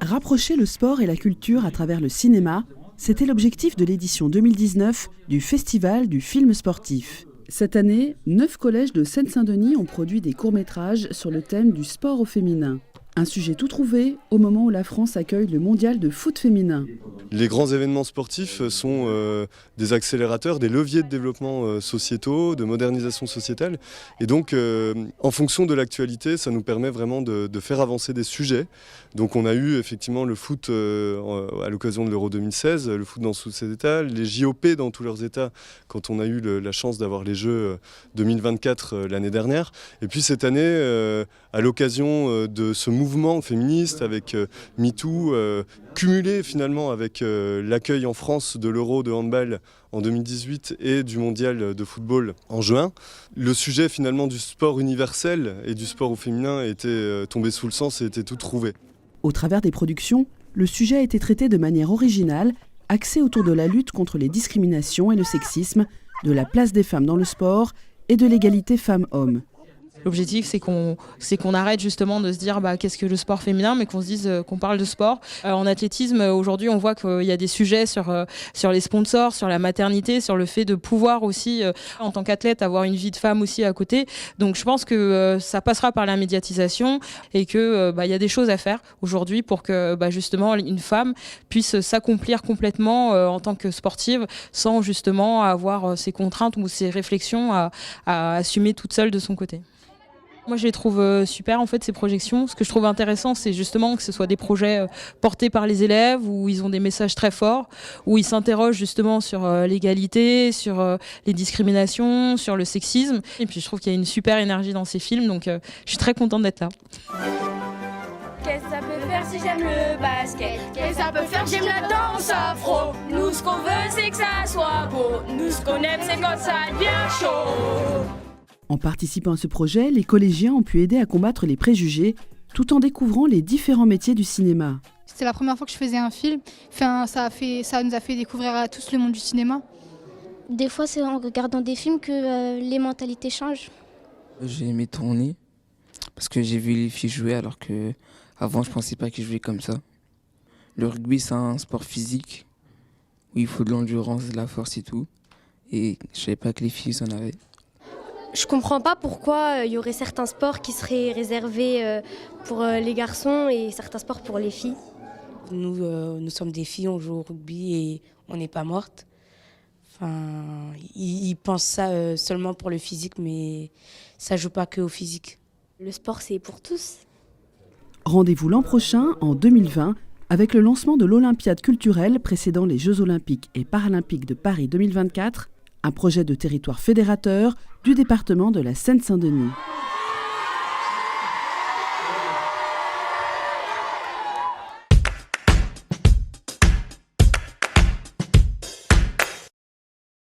Rapprocher le sport et la culture à travers le cinéma, c'était l'objectif de l'édition 2019 du Festival du film sportif. Cette année, 9 collèges de Seine-Saint-Denis ont produit des courts-métrages sur le thème du sport au féminin. Un sujet tout trouvé au moment où la France accueille le mondial de foot féminin. Les grands événements sportifs sont des accélérateurs, des leviers de développement sociétaux, de modernisation sociétale. Et donc, en fonction de l'actualité, ça nous permet vraiment de faire avancer des sujets. Donc on a eu effectivement le foot à l'occasion de l'Euro 2016, le foot dans tous ses états, les JOP dans tous leurs états, quand on a eu la chance d'avoir les Jeux 2024 l'année dernière. Et puis cette année, à l'occasion de ce mouvement féministe avec MeToo, cumulé finalement avec l'accueil en France de l'Euro de handball en 2018 et du mondial de football en juin, le sujet finalement du sport universel et du sport au féminin était tombé sous le sens et était tout trouvé. Au travers des productions, le sujet a été traité de manière originale, axé autour de la lutte contre les discriminations et le sexisme, de la place des femmes dans le sport et de l'égalité femmes-hommes. L'objectif, c'est qu'on arrête justement de se dire qu'est-ce que le sport féminin, mais qu'on se dise qu'on parle de sport. En athlétisme, aujourd'hui, on voit qu'il y a des sujets sur les sponsors, sur la maternité, sur le fait de pouvoir aussi, en tant qu'athlète, avoir une vie de femme aussi à côté. Donc je pense que ça passera par la médiatisation et qu'il y a des choses à faire aujourd'hui pour que justement une femme puisse s'accomplir complètement en tant que sportive sans justement avoir ces contraintes ou ces réflexions à assumer toute seule de son côté. Moi, je les trouve super, en fait, ces projections. Ce que je trouve intéressant, c'est justement que ce soit des projets portés par les élèves, où ils ont des messages très forts, où ils s'interrogent justement sur l'égalité, sur les discriminations, sur le sexisme. Et puis, je trouve qu'il y a une super énergie dans ces films, donc je suis très contente d'être là. Qu'est-ce que ça peut faire si j'aime le basket? Qu'est-ce que ça peut faire si j'aime la danse afro? Nous, ce qu'on veut, c'est que ça soit beau. Nous, ce qu'on aime, c'est quand ça devient chaud. En participant à ce projet, les collégiens ont pu aider à combattre les préjugés tout en découvrant les différents métiers du cinéma. C'était la première fois que je faisais un film. Ça nous a fait découvrir à tous le monde du cinéma. Des fois, c'est en regardant des films que les mentalités changent. J'ai aimé tourner parce que j'ai vu les filles jouer alors que avant je pensais pas qu'ils jouaient comme ça. Le rugby, c'est un sport physique où il faut de l'endurance, de la force et tout. Et je savais pas que les filles en avaient. Je comprends pas pourquoi il y aurait certains sports qui seraient réservés pour les garçons et certains sports pour les filles. Nous sommes des filles, on joue au rugby et on n'est pas mortes. Ils pensent ça seulement pour le physique, mais ça joue pas que au physique. Le sport, c'est pour tous. Rendez-vous l'an prochain, en 2020, avec le lancement de l'Olympiade culturelle précédant les Jeux olympiques et paralympiques de Paris 2024, un projet de territoire fédérateur du département de la Seine-Saint-Denis.